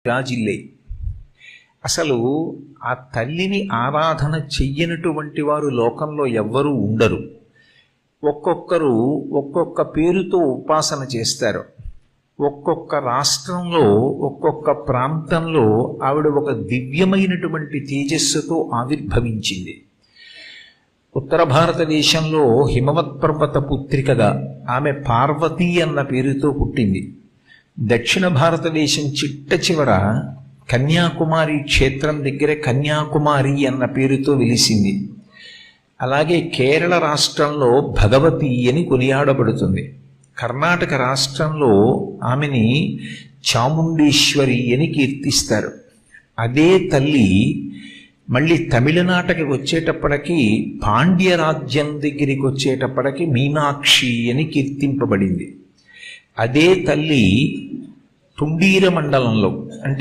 రాజిల్లే. అసలు ఆ తల్లిని ఆరాధన చెయ్యనటువంటి వారు లోకంలో ఎవ్వరూ ఉండరు. ఒక్కొక్కరు ఒక్కొక్క పేరుతో ఉపాసన చేస్తారు. ఒక్కొక్క రాష్ట్రంలో ఒక్కొక్క ప్రాంతంలో ఆవిడ ఒక దివ్యమైనటువంటి తేజస్సుతో ఆవిర్భవించింది. ఉత్తర భారతదేశంలో హిమవత్ పర్వత పుత్రికగా ఆమె పార్వతీ అన్న పేరుతో పుట్టింది. దక్షిణ భారతదేశం చిట్ట చివర కన్యాకుమారి క్షేత్రం దగ్గర కన్యాకుమారి అన్న పేరుతో వెలిసింది. అలాగే కేరళ రాష్ట్రంలో భగవతి అని కొనియాడబడుతుంది. కర్ణాటక రాష్ట్రంలో ఆమెని చాముండేశ్వరి అని కీర్తిస్తారు. అదే తల్లి మళ్ళీ తమిళనాటకి వచ్చేటప్పటికి పాండ్య రాజ్యం దగ్గరికి వచ్చేటప్పటికి మీనాక్షి అని కీర్తింపబడింది. అదే తల్లి తుండీర మండలంలో అంటే